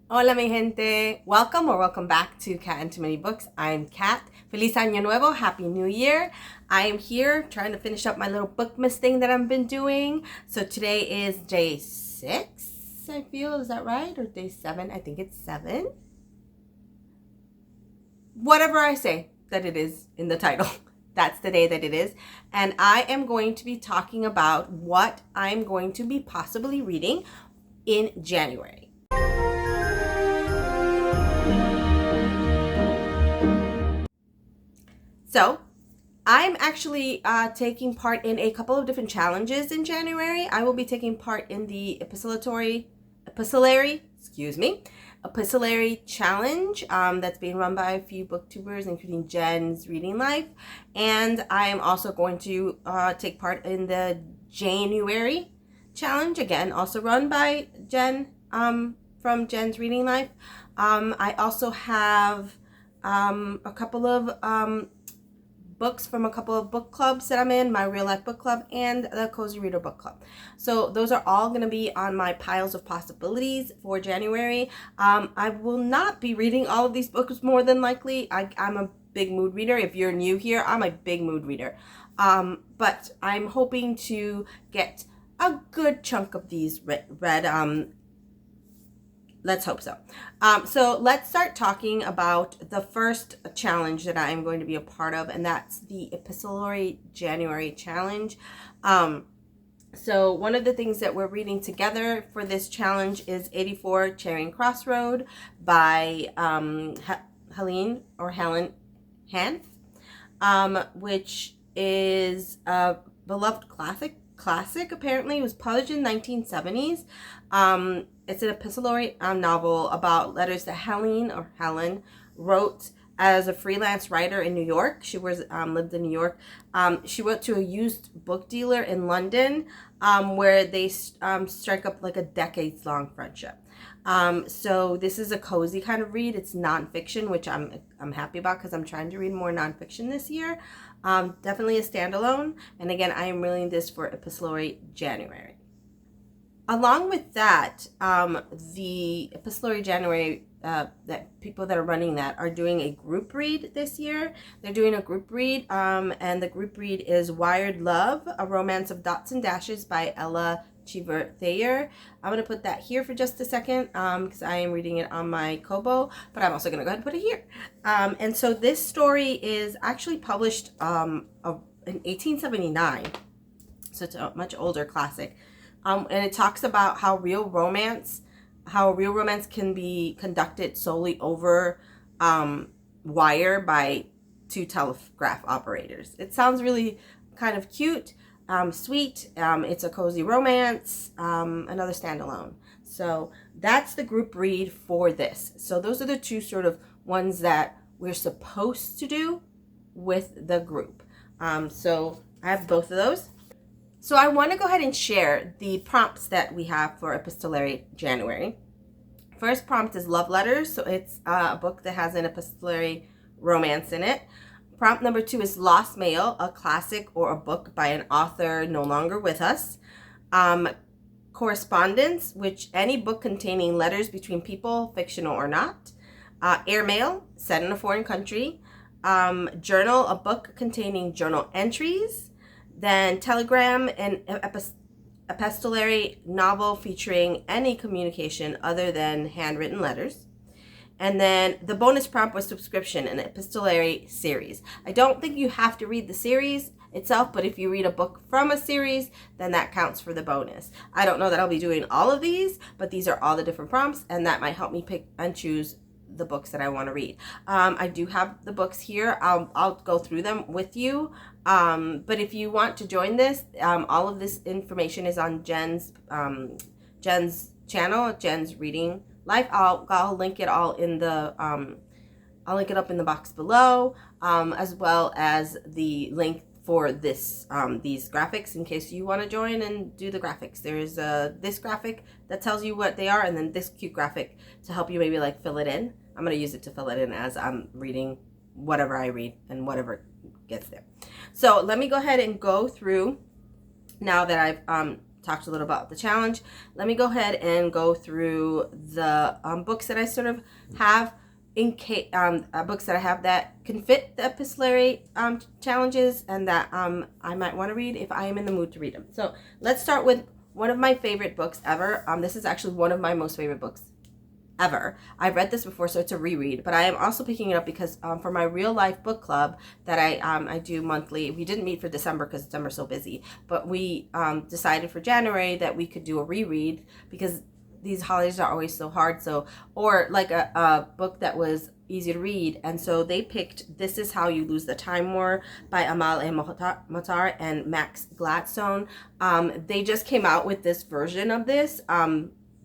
Hola mi gente, welcome or welcome back to Cat and Too Many Books. I'm Kat. Feliz Año Nuevo, Happy New Year. I am here trying to finish up my little Bookmas thing that I've been doing. So today is day 6, I feel, is that right? Or day 7, I think it's 7. Whatever I say that it is in the title, that's the day that it is. And I am going to be talking about what I'm going to be possibly reading in January. So, I'm actually taking part in a couple of different challenges in January. I will be taking part in the epistolary challenge that's being run by a few booktubers, including Jen's Reading Life. And I am also going to take part in the January challenge, again, also run by Jen from Jen's Reading Life. I also have a couple of books from a couple of book clubs that I'm in, my Real Life Book Club and the Cozy Reader Book Club. So those are all going to be on my piles of possibilities for January. I will not be reading all of these books more than likely. I'm a big mood reader. If you're new here, I'm a big mood reader. But I'm hoping to get a good chunk of these read. Let's hope so. So let's start talking about the first challenge that I am going to be a part of, and that's the Epistolary January Challenge. So one of the things that we're reading together for this challenge is 84 Charing Cross Road by Helen Hanff, which is a beloved classic. Apparently, it was published in 1970s. It's an epistolary novel about letters that Helen wrote as a freelance writer in New York. She lived in New York. She wrote to a used book dealer in London, where they strike up like a decades-long friendship. So this is a cozy kind of read. It's nonfiction, which I'm happy about because I'm trying to read more nonfiction this year. Definitely a standalone. And again, I am reading this for Epistolary January. Along with that, the Epistolary January, that people that are running that are doing a group read this year. They're doing a group read, and the group read is Wired Love, A Romance of Dots and Dashes by Ella Cheever Thayer. I'm going to put that here for just a second because I am reading it on my Kobo, but I'm also going to go ahead and put it here. And so this story is actually published in 1879, so it's a much older classic. And it talks about how real romance can be conducted solely over wire by two telegraph operators. It sounds really kind of cute, sweet. It's a cozy romance, another standalone. So that's the group read for this. So those are the two sort of ones that we're supposed to do with the group. So I have both of those. So I want to go ahead and share the prompts that we have for Epistolary January. First prompt is love letters. So it's a book that has an epistolary romance in it. Prompt number 2 is lost mail, a classic or a book by an author no longer with us. Correspondence, which any book containing letters between people, fictional or not. Airmail, set in a foreign country. Journal, a book containing journal entries. Then telegram, an epistolary novel featuring any communication other than handwritten letters. And then the bonus prompt was subscription, an epistolary series. I don't think you have to read the series itself, but if you read a book from a series, then that counts for the bonus. I don't know that I'll be doing all of these, but these are all the different prompts, and that might help me pick and choose the books that I want to read. I do have the books here. I'll go through them with you. But if you want to join this, all of this information is on Jen's channel, Jen's Reading Life. I'll link it all in the I'll link it up in the box below, as well as the link for this these graphics in case you want to join and do the graphics. There's this graphic that tells you what they are, and then this cute graphic to help you maybe like fill it in. I'm going to use it to fill it in as I'm reading whatever I read and whatever gets there. So let me go ahead and go through now that I've talked a little about the challenge. Let me go ahead and go through the books that I sort of have in case books that I have that can fit the epistolary challenges and that I might want to read if I am in the mood to read them. So let's start with one of my favorite books ever. This is actually one of my most favorite books ever. I've read this before, so it's a reread, but I am also picking it up because for my real life book club that I do monthly, we didn't meet for December because December's so busy, but we decided for January that we could do a reread because these holidays are always so hard. So, or like a book that was easy to read, and so they picked This Is How You Lose the Time War by Amal A. Mohtar and Max Gladstone. They just came out with this version of this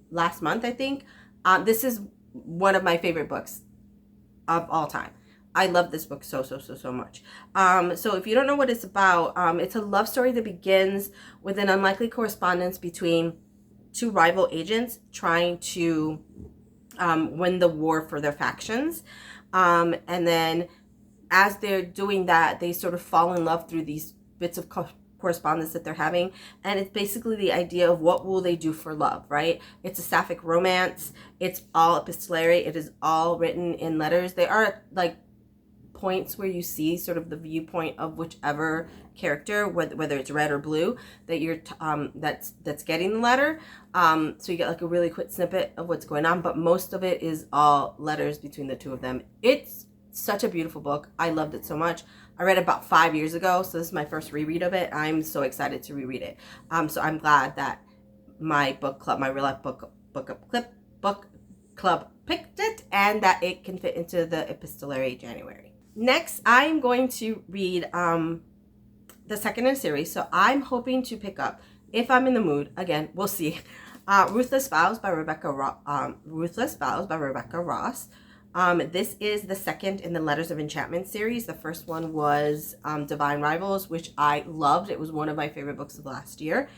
last month, I think. This is one of my favorite books of all time. I love this book so much. So if you don't know what it's about, it's a love story that begins with an unlikely correspondence between two rival agents trying to win the war for their factions. And then as they're doing that, they sort of fall in love through these bits of correspondence that they're having. And it's basically the idea of what will they do for love, right? It's a sapphic romance. It's all epistolary. It is all written in letters. There are like points where you see sort of the viewpoint of whichever character, whether it's red or blue, that you're that's getting the letter. So you get like a really quick snippet of what's going on, but most of it is all letters between the two of them. It's such a beautiful book. I loved it so much. I read it about 5 years ago, so this is my first reread of it. I'm so excited to reread it. So I'm glad that my book club, my real life book club picked it, and that it can fit into the epistolary January. Next, I'm going to read the second in a series. So I'm hoping to pick up, if I'm in the mood, again, we'll see, Ruthless Vows by Rebecca Ross. This is the second in the Letters of Enchantment series. The first one was Divine Rivals, which I loved. It was one of my favorite books of last year.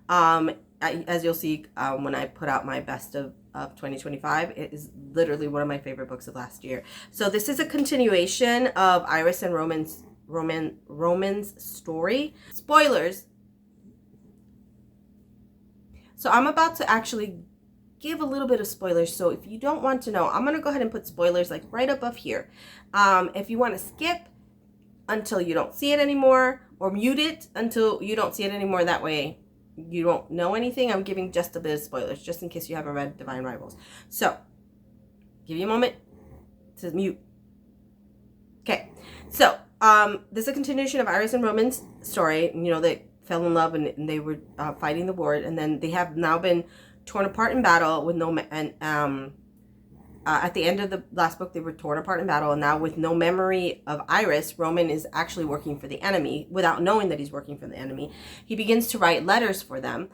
As you'll see when I put out my best of 2025, it is literally one of my favorite books of last year. So this is a continuation of Iris and Roman's story. Spoilers. So I'm about to actually give a little bit of spoilers. So if you don't want to know, I'm going to go ahead and put spoilers like right above here. If you want to skip until you don't see it anymore, or mute it until you don't see it anymore, that way you don't know anything. I'm giving just a bit of spoilers just in case you haven't read Divine Rivals. So give you a moment to mute. Okay, so this is a continuation of Iris and Roman's story. You know, they fell in love and they were fighting the war, and then they have now been torn apart in battle with no at the end of the last book, they were torn apart in battle, and now with no memory of Iris, Roman is actually working for the enemy without knowing that he's working for the enemy. He begins to write letters for them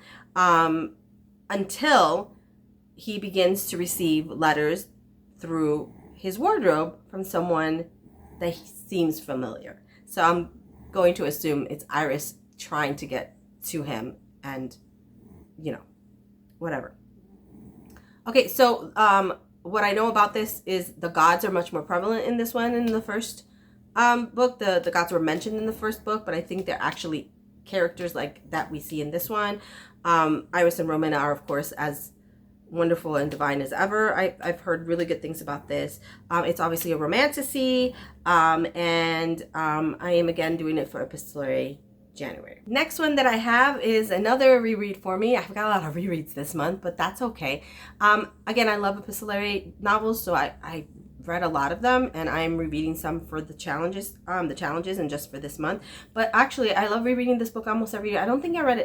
until he begins to receive letters through his wardrobe from someone that seems familiar. So I'm going to assume it's Iris trying to get to him, and, you know, whatever. Okay, so what I know about this is the gods are much more prevalent in this one than in the first book. The gods were mentioned in the first book, but I think they're actually characters like that we see in this one. Iris and Roman are, of course, as wonderful and divine as ever. I've heard really good things about this. It's obviously a romantasy, and I am again doing it for epistolary January. Next one that I have is another reread for me. I've got a lot of rereads this month, but that's okay. Again, I love epistolary novels, so I read a lot of them, and I'm rereading some for the challenges and just for this month. But actually, I love rereading this book almost every year. I don't think I read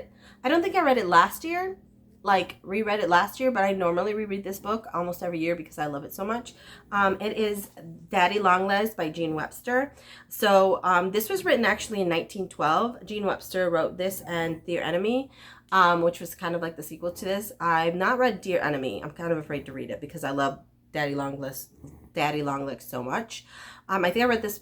it last year, like reread it last year, but I normally reread this book almost every year because I love it so much. It is Daddy Longlegs by Jean Webster. So this was written actually in 1912. Jean Webster wrote this and Dear Enemy, which was kind of like the sequel to this. I've not read Dear Enemy. I'm kind of afraid to read it because I love Daddy Longlegs so much. I think I read this,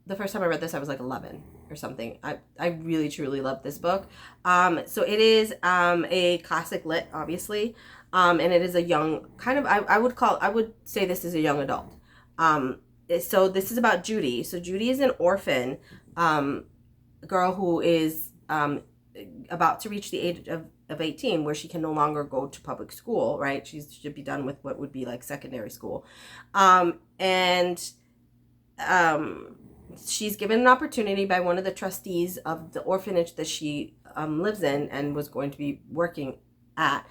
the first time I read this, I was like 11 or something. I really truly love this book. So it is a classic lit, obviously, and it is a young kind of, I would say this is a young adult. So this is about Judy. So Judy is an orphan girl who is about to reach the age of of 18, where she can no longer go to public school, right? She should be done with what would be like secondary school. And she's given an opportunity by one of the trustees of the orphanage that she lives in and was going to be working at.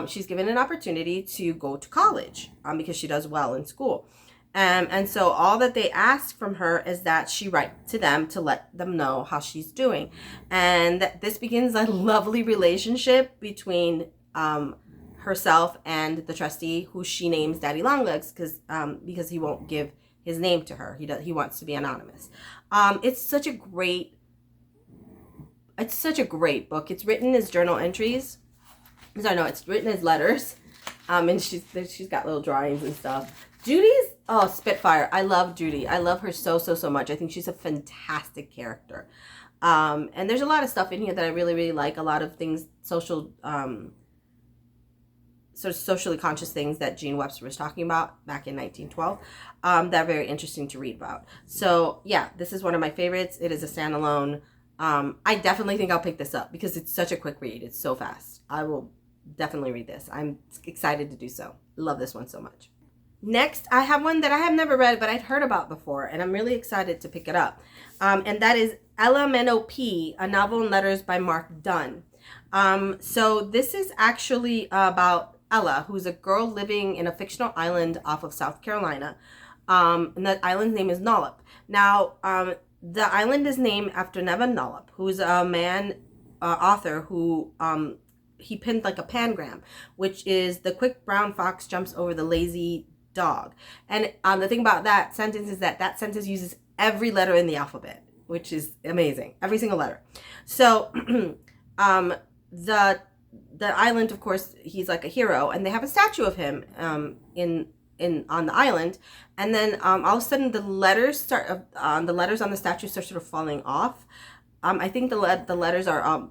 She's given an opportunity to go to college because she does well in school. And so all that they ask from her is that she write to them to let them know how she's doing. And this begins a lovely relationship between herself and the trustee, who she names Daddy Longlegs because he won't give his name to her. He wants to be anonymous. It's such a great book. It's written as journal entries. So no, it's written as letters. And she's got little drawings and stuff. Judy's spitfire. I love Judy. I love her so much. I think she's a fantastic character. And there's a lot of stuff in here that I really like. A lot of things, sort of socially conscious things that Gene Webster was talking about back in 1912 that are very interesting to read about. So yeah, this is one of my favorites. It is a standalone. I definitely think I'll pick this up because it's such a quick read. It's so fast. I will definitely read this. I'm excited to do so. Love this one so much. Next, I have one that I have never read, but I'd heard about before, and I'm really excited to pick it up. And that is LMNOP, A Novel in Letters by Mark Dunn. So this is actually about Ella, who's a girl living in a fictional island off of South Carolina. And that island's name is Nollop. Now, the island is named after Nevin Nollop, who's a man author who he penned like a pangram, which is the quick brown fox jumps over the lazy dog. And the thing about that sentence is that sentence uses every letter in the alphabet, which is amazing. Every single letter. So the island, of course, he's like a hero, and they have a statue of him on the island. And then all of a sudden the letters on the statue start sort of falling off. I think the letters are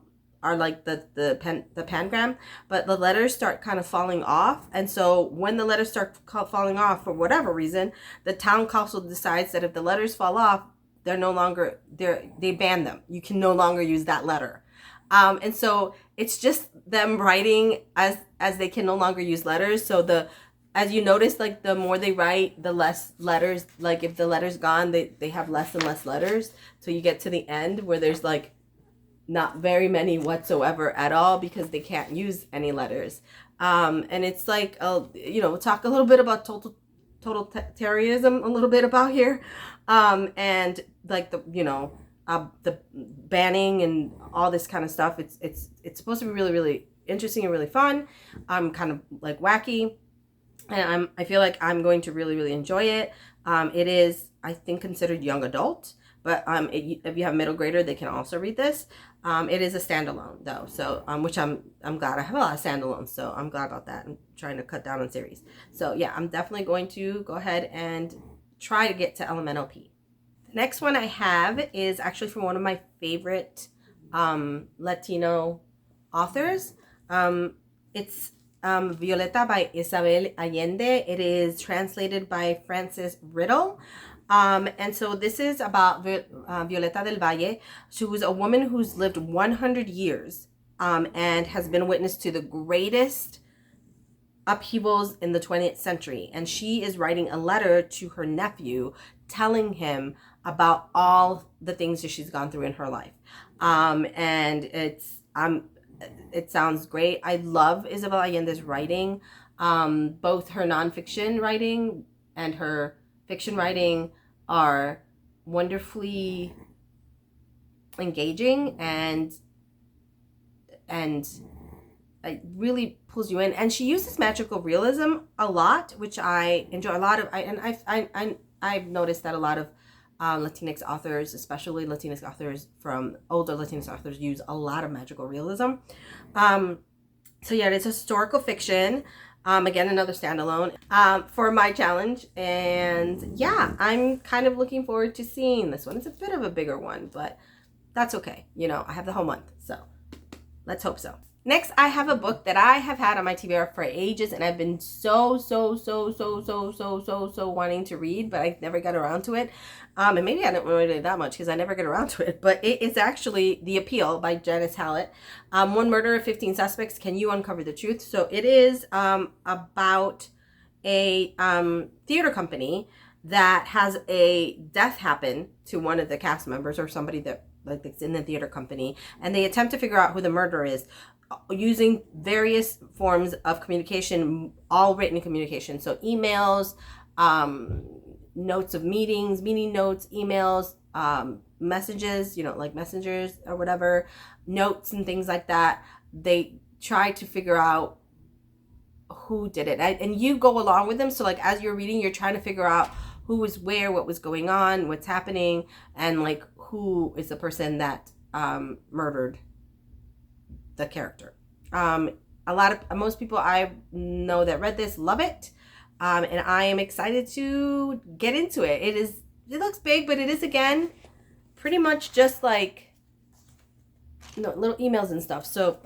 like the pangram, but the letters start kind of falling off. And so when the letters start falling off for whatever reason, the town council decides that if the letters fall off, they ban them. You can no longer use that letter. And so it's just them writing as they can no longer use letters. So as you notice, like the more they write, the less letters, like if the letter's gone, they have less and less letters. So you get to the end where there's like not very many whatsoever at all because they can't use any letters. And it's like, we'll talk a little bit about totalitarianism a little bit about here. And like the banning and all this kind of stuff. It's supposed to be really, really interesting and really fun. Kind of like wacky. And I feel like I'm going to really, really enjoy it. It is, I think, considered young adult. But if you have middle grader, they can also read this. It is a standalone though, so which I'm glad. I have a lot of standalones, so I'm glad about that. I'm trying to cut down on series. So yeah, I'm definitely going to go ahead and try to get to LMNOP. The next one I have is actually from one of my favorite Latino authors. It's Violeta by Isabel Allende. It is translated by Frances Riddle. And so this is about Violeta del Valle. She was a woman who's lived 100 years and has been witness to the greatest upheavals in the 20th century. And she is writing a letter to her nephew telling him about all the things that she's gone through in her life. And it sounds great. I love Isabel Allende's writing. Both her nonfiction writing and her fiction writing are wonderfully engaging and it really pulls you in. And she uses magical realism a lot, which I enjoy a lot of. I've noticed that a lot of Latinx authors, especially Latinx authors from older Latinx authors, use a lot of magical realism. So yeah, it's historical fiction. Again, another standalone for my challenge. And yeah, I'm kind of looking forward to seeing this one. It's a bit of a bigger one, but that's okay. I have the whole month, so let's hope so. Next, I have a book that I have had on my TBR for ages, and I've been so wanting to read, but I never got around to it. And maybe I didn't read it that much because I never get around to it. But it is actually The Appeal by Janice Hallett. One Murder, 15 Suspects. Can you uncover the truth? So it is about a theater company that has a death happen to one of the cast members or somebody that like that's in the theater company, and they attempt to figure out who the murderer is using various forms of communication, all written communication. So emails, notes of meetings, meeting notes, emails, messages, like messengers or whatever, notes and things like that. They try to figure out who did it. And you go along with them. So like as you're reading, you're trying to figure out who was where, what was going on, what's happening, and like who is the person that murdered the character. Most people I know that read this love it, and I am excited to get into it. It looks big, but it is again pretty much just like little emails and stuff. So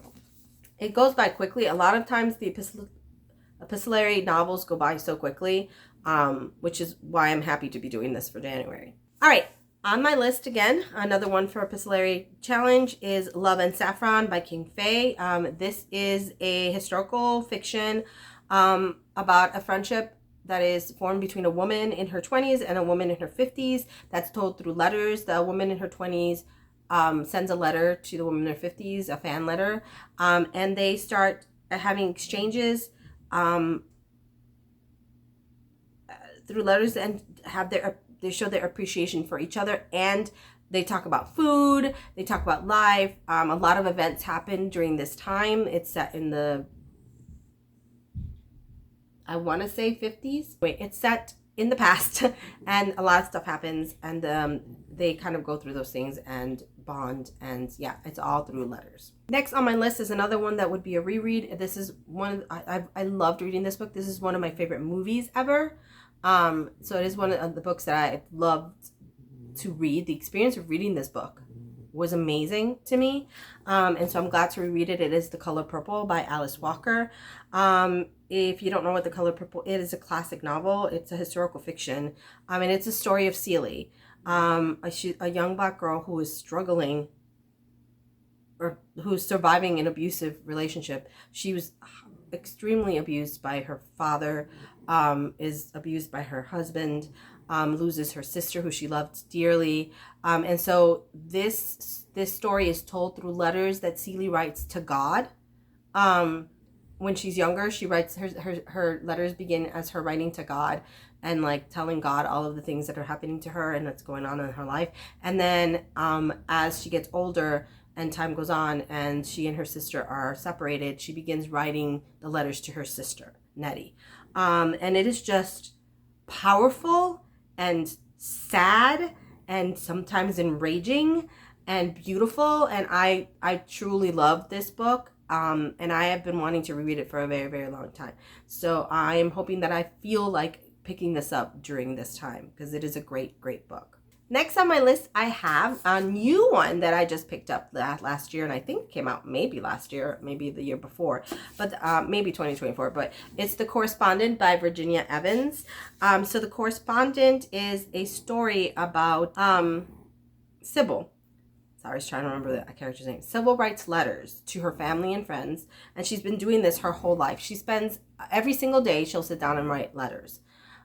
it goes by quickly. A lot of times the epistolary novels go by so quickly, which is why I'm happy to be doing this for January. All right. On my list again, another one for Epistolary Challenge is Love and Saffron by King Fay. This is a historical fiction about a friendship that is formed between a woman in her 20s and a woman in her 50s. That's told through letters. The woman in her 20s sends a letter to the woman in her 50s, a fan letter, and they start having exchanges through letters and they show their appreciation for each other, and they talk about food, they talk about life. A lot of events happen during this time. It's set in the, I want to say 50s. It's set in the past, and a lot of stuff happens, and they kind of go through those things and bond, and yeah, it's all through letters. Next on my list is another one that would be a reread. This is one, I loved reading this book. This is one of my favorite movies ever. So it is one of the books that I loved to read. The experience of reading this book was amazing to me. And so I'm glad to reread it. It is The Color Purple by Alice Walker. If you don't know what The Color Purple is, it's a classic novel. It's a historical fiction. And it's a story of Celie, a young Black girl who is struggling or who's surviving an abusive relationship. She was extremely abused by her father, is abused by her husband, loses her sister who she loved dearly. And so this story is told through letters that Celie writes to God. When she's younger, she writes her letters begin as her writing to God and like telling God all of the things that are happening to her and what's going on in her life. And then as she gets older and time goes on and she and her sister are separated, she begins writing the letters to her sister, Nettie. And it is just powerful and sad and sometimes enraging and beautiful. And I truly love this book. And I have been wanting to reread it for a very, very long time. So I am hoping that I feel like picking this up during this time because it is a great, great book. Next on my list, I have a new one that I just picked up last year, and I think came out maybe last year, maybe the year before, but maybe 2024. But it's The Correspondent by Virginia Evans. So The Correspondent is a story about Sybil. Sorry, I was trying to remember the character's name. Sybil writes letters to her family and friends, and she's been doing this her whole life. She spends every single day, she'll sit down and write letters.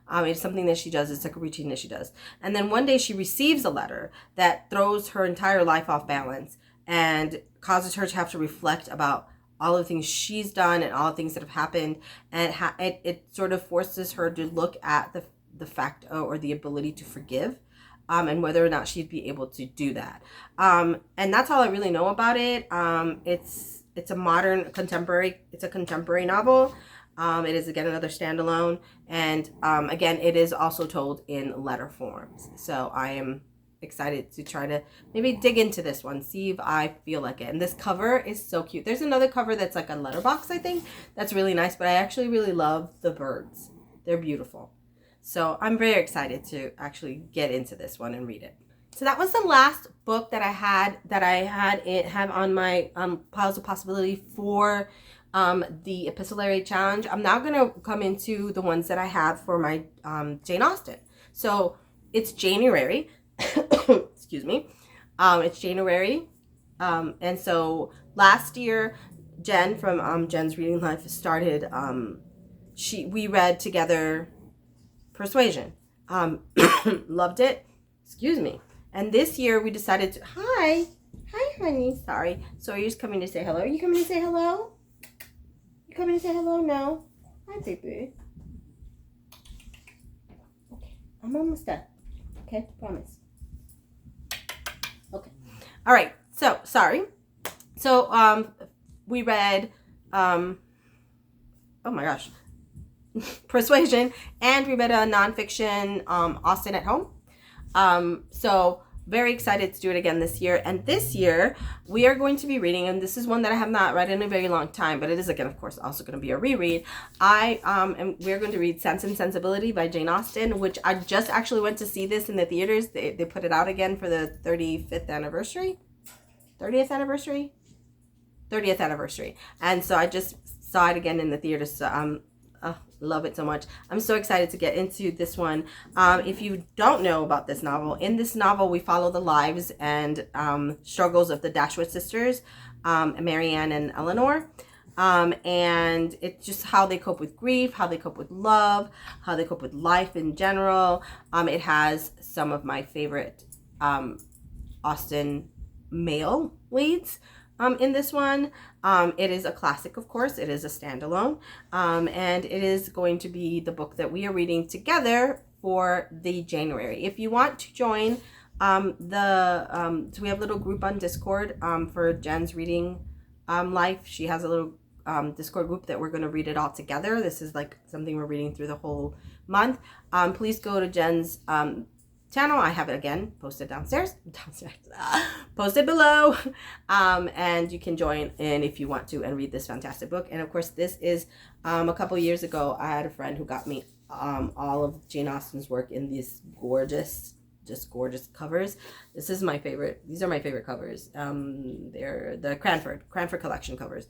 It's something that she does. It's like a routine that she does. And then one day she receives a letter that throws her entire life off balance and causes her to have to reflect about all the things she's done and all the things that have happened. And it sort of forces her to look at the fact or the ability to forgive. And whether or not she'd be able to do that. And that's all I really know about it. It's a contemporary novel. It is, again, another standalone. And again, it is also told in letter forms. So I am excited to try to maybe dig into this one, see if I feel like it. And this cover is so cute. There's another cover that's like a letterbox, I think. That's really nice. But I actually really love the birds. They're beautiful. So I'm very excited to actually get into this one and read it. So that was the last book that I have on my piles of possibility for the epistolary challenge. I'm now gonna come into the ones that I have for my Jane Austen. So it's January. Excuse me. It's January, and so last year, Jen from Jen's Reading Life started. We read together Persuasion. Loved it. Excuse me. And this year we decided to. Hi, honey. Sorry. So are you just coming to say hello? Are you coming to say hello? You coming to say hello? No. Hi, baby. Okay, I'm almost done. Okay, promise. Okay. All right. So sorry. So we read oh my gosh, Persuasion, and we read a nonfiction Austen at Home. So very excited to do it again this year. And this year we are going to be reading, and this is one that I have not read in a very long time, but it is again, of course, also going to be a reread. We're going to read Sense and Sensibility by Jane Austen, which I just actually went to see this in the theaters. They put it out again for the 30th anniversary. And so I just saw it again in the theaters. So love it so much. I'm so excited to get into this one. If you don't know about this novel, in this novel we follow the lives and struggles of the Dashwood sisters, Marianne and Eleanor. And it's just how they cope with grief, how they cope with love, how they cope with life in general. It has some of my favorite Austen male leads in this one. It is a classic, of course. It is a standalone, and it is going to be the book that we are reading together for the January. If you want to join so we have a little group on Discord for Jen's Reading Life. She has a little Discord group that we're going to read it all together. This is like something we're reading through the whole month. Please go to Jen's channel. I have it again posted posted below, and you can join in if you want to and read this fantastic book. And of course, this is a couple years ago I had a friend who got me all of Jane Austen's work in these gorgeous covers. This is my favorite. These are my favorite covers. They're the Cranford collection covers.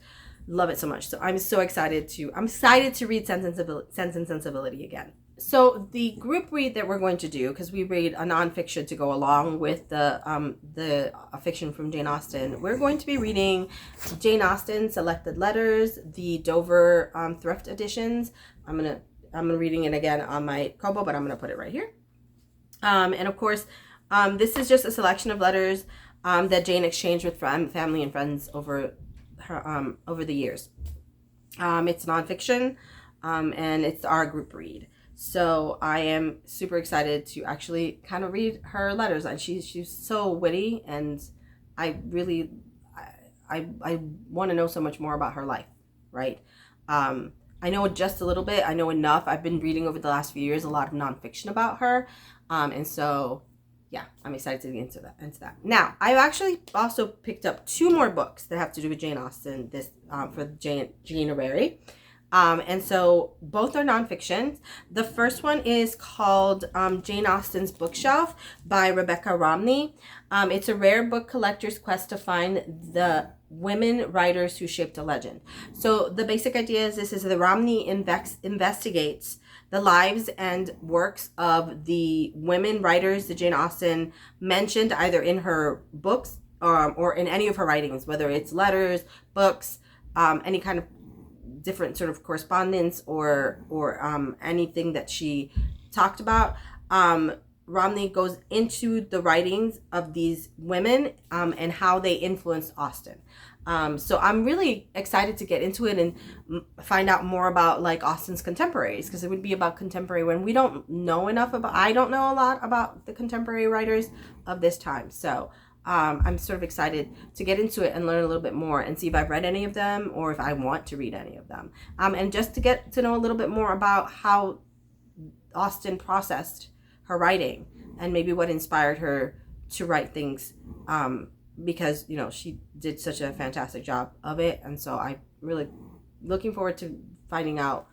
Love it so much. So I'm excited to read Sense and Sensibility again. So the group read that we're going to do, because we read a nonfiction to go along with the fiction from Jane Austen, we're going to be reading Jane Austen Selected Letters, the Dover thrift editions. I'm reading it again on my Kobo, but I'm gonna put it right here. And of course, this is just a selection of letters that Jane exchanged with family and friends over the years. It's nonfiction, and it's our group read. So I am super excited to actually kind of read her letters. And she's so witty, and I really I want to know so much more about her life, right? I know just a little bit. I know enough. I've been reading over the last few years a lot of nonfiction about her, and so yeah, I'm excited to get into that. Now, I've actually also picked up 2 more books that have to do with Jane Austen this for January. And so both are nonfiction. The first one is called Jane Austen's Bookshelf by Rebecca Romney. It's a rare book collector's quest to find the women writers who shaped a legend. So the basic idea is the Romney investigates the lives and works of the women writers that Jane Austen mentioned either in her books or in any of her writings, whether it's letters, books, any kind of different sort of correspondence or anything that she talked about. Romney goes into the writings of these women and how they influenced Austen. So I'm really excited to get into it and find out more about like Austen's contemporaries, because it would be about contemporary when we don't know enough about. I don't know a lot about the contemporary writers of this time. So I'm sort of excited to get into it and learn a little bit more and see if I've read any of them or if I want to read any of them. And just to get to know a little bit more about how Austen processed her writing and maybe what inspired her to write things, because, you know, she did such a fantastic job of it. And so I'm really looking forward to finding out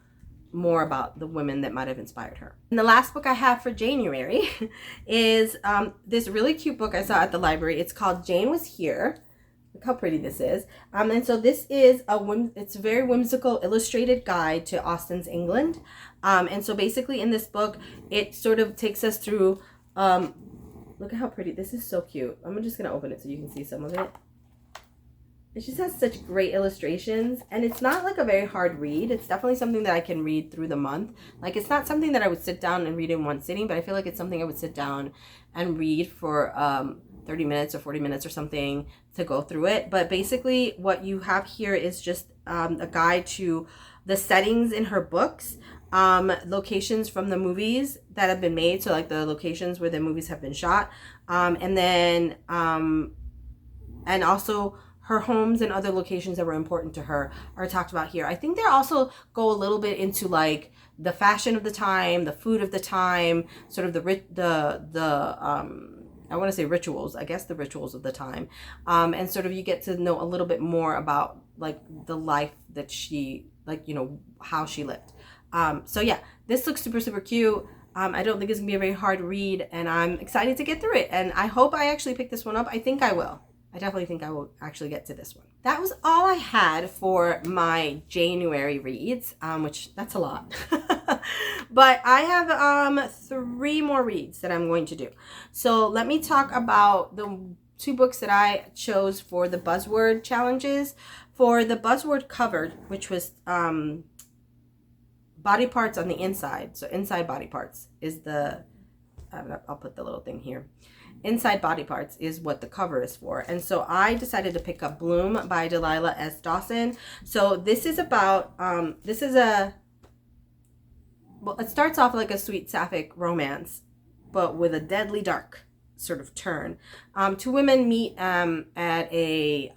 more about the women that might have inspired her. And the last book I have for January is this really cute book I saw at the library. It's called Jane Was Here. Look how pretty this is. And so this is it's a very whimsical illustrated guide to Austen's England. And so basically in this book, it sort of takes us through, look at how pretty, this is so cute. I'm just gonna open it so you can see some of it. It just has such great illustrations, and it's not like a very hard read. It's definitely something that I can read through the month. Like, it's not something that I would sit down and read in one sitting, but I feel like it's something I would sit down and read for 30 minutes or 40 minutes or something to go through it. But basically what you have here is just a guide to the settings in her books, locations from the movies that have been made, so like the locations where the movies have been shot, and then and also her homes and other locations that were important to her are talked about here. I think they also go a little bit into like the fashion of the time, the food of the time, sort of the I want to say rituals, I guess the rituals of the time. And sort of you get to know a little bit more about like the life that she, like, you know, how she lived. So yeah, this looks super, super cute. I don't think it's gonna be a very hard read, and I'm excited to get through it. And I hope I actually pick this one up. I think I will. I definitely think I will actually get to this one. That was all I had for my January reads, which that's a lot. But I have 3 more reads that I'm going to do. So let me talk about the 2 books that I chose for the buzzword challenges. For the buzzword covered, which was body parts on the inside. So inside body parts is the, I'll put the little thing here. Inside body parts is what the cover is for. And so I decided to pick up Bloom by Delilah S. Dawson. So this is about, well, it starts off like a sweet sapphic romance, but with a deadly dark sort of turn. 2 women meet at a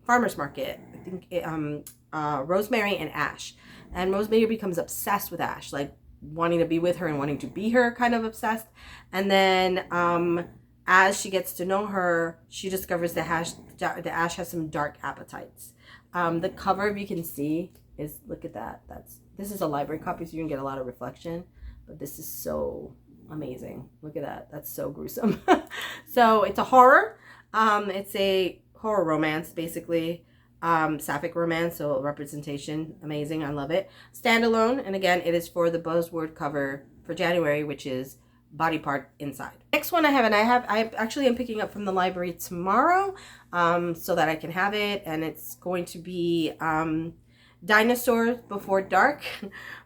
farmer's market. I think Rosemary and Ash. And Rosemary becomes obsessed with Ash, like wanting to be with her and wanting to be her, kind of obsessed. And then as she gets to know her, she discovers that Ash has some dark appetites. The cover, if you can see, is, look at that. This is a library copy, so you can get a lot of reflection. But this is so amazing. Look at that. That's so gruesome. So it's a horror. It's a horror romance, basically. Sapphic romance, so representation, amazing. I love it. Standalone, and again, it is for the buzzword cover for January, which is body part inside. Next one I have, and I actually am picking up from the library tomorrow, so that I can have it, and it's going to be Dinosaurs Before Dark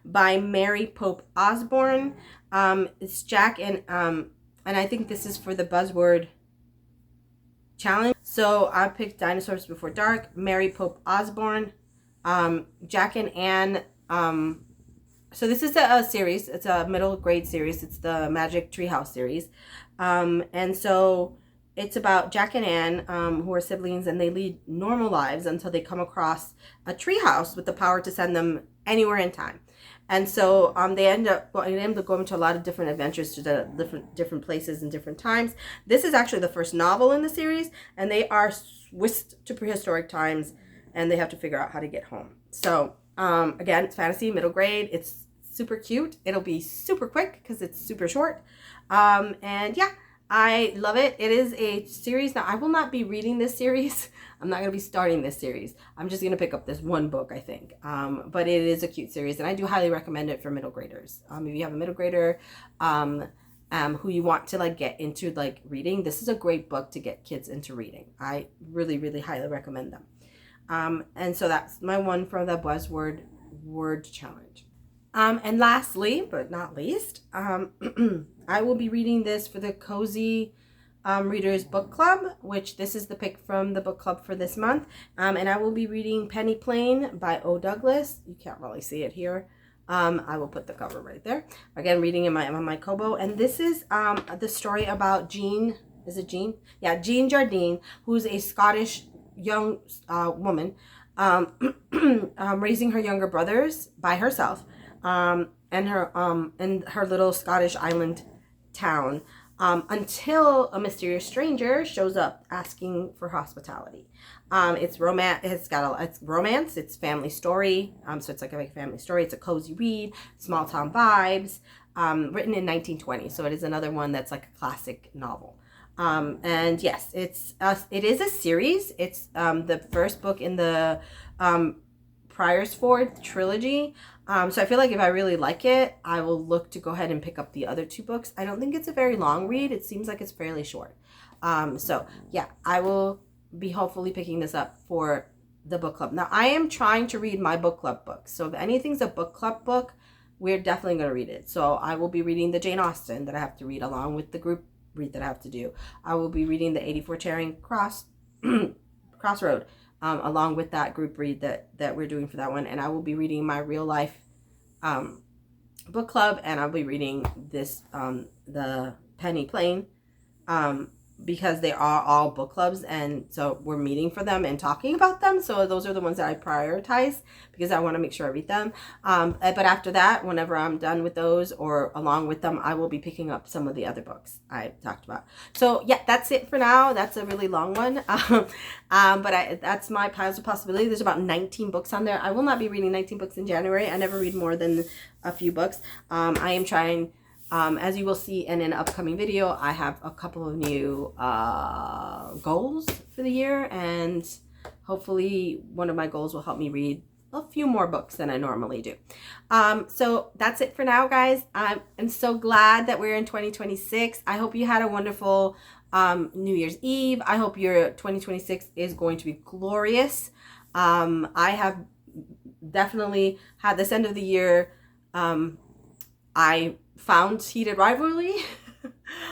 by Mary Pope Osborne. It's Jack and I think this is for the buzzword challenge. So I picked Dinosaurs Before Dark, Mary Pope Osborne, Jack and Anne. So this is a series. It's a middle grade series. It's the Magic Treehouse series. And so it's about Jack and Anne, who are siblings, and they lead normal lives until they come across a treehouse with the power to send them anywhere in time. And so they end up going to a lot of different adventures to the different places and different times. This is actually the first novel in the series, and they are whisked to prehistoric times, and they have to figure out how to get home. So again, it's fantasy, middle grade. It's super cute. It'll be super quick because it's super short. And yeah, I love it. It is a series. Now, I will not be reading this series. I'm not going to be starting this series. I'm just going to pick up this one book, I think. But it is a cute series, and I do highly recommend it for middle graders. If you have a middle grader who you want to like get into like reading, this is a great book to get kids into reading. I really, really highly recommend them. And so that's my one for the buzzword word challenge. And lastly, but not least, I will be reading this for the Cozy Readers Book Club, which this is the pick from the book club for this month. And I will be reading Penny Plain by O. Douglas. You can't really see it here. I will put the cover right there. Again, reading in my Kobo. And this is the story about Jean. Is it Jean? Yeah, Jean Jardine, who's a Scottish young woman raising her younger brothers by herself. And her in her little Scottish island town. until a mysterious stranger shows up asking for hospitality. It's romance. It's romance. It's family story. So it's like a family story. It's a cozy read, small town vibes. Written in 1920. So it is another one that's like a classic novel. And yes, it is a series. It's the first book in the Priorsford trilogy. So I feel like if I really like it, I will look to go ahead and pick up the other two books. I don't think it's a very long read. It seems like it's fairly short. So yeah, I will be hopefully picking this up for the book club. Now I am trying to read my book club books. So if anything's a book club book, we're definitely going to read it. So I will be reading the Jane Austen that I have to read along with the group read that I have to do. I will be reading the 84 Charing Crossroad along with that group read that we're doing for that one. And I will be reading my real life book club, and I'll be reading this the Penny Plain because they are all book clubs, and so we're meeting for them and talking about them. So those are the ones that I prioritize because I want to make sure I read them. But after that, whenever I'm done with those or along with them, I will be picking up some of the other books I talked about. So yeah, that's it for now. That's a really long one. But that's my piles of possibility. There's about 19 books on there. I will not be reading 19 books in January. I never read more than a few books. I am trying... as you will see in an upcoming video, I have a couple of new goals for the year, and hopefully one of my goals will help me read a few more books than I normally do. So that's it for now, guys. I'm so glad that we're in 2026. I hope you had a wonderful New Year's Eve. I hope your 2026 is going to be glorious. I have definitely had this end of the year. I found Heated Rivalry,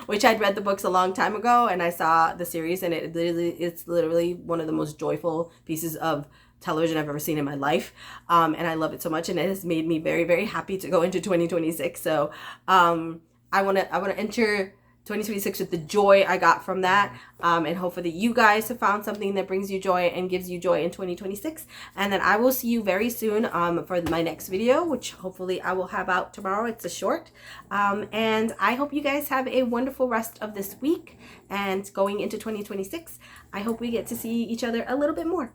which I'd read the books a long time ago, and I saw the series, and it's literally one of the most joyful pieces of television I've ever seen in my life, and I love it so much, and it has made me very, very happy to go into 2026. So I want to enter 2026 with the joy I got from that, and hopefully you guys have found something that brings you joy and gives you joy in 2026. And then I will see you very soon for my next video, which hopefully I will have out tomorrow. It's a short, and I hope you guys have a wonderful rest of this week and going into 2026. I hope we get to see each other a little bit more.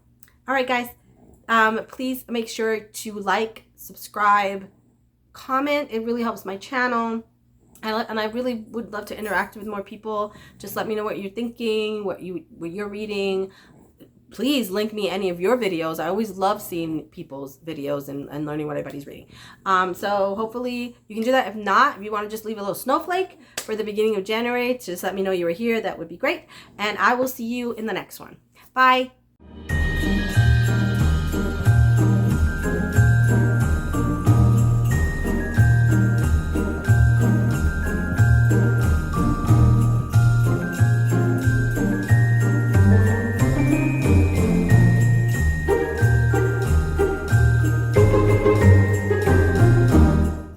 All right, guys, please make sure to like, subscribe, comment. It really helps my channel. And I really would love to interact with more people. Just let me know what you're thinking, what you're reading. Please link me any of your videos. I always love seeing people's videos and learning what everybody's reading. So hopefully you can do that. If not, if you want to just leave a little snowflake for the beginning of January to just let me know you were here, that would be great. And I will see you in the next one. Bye.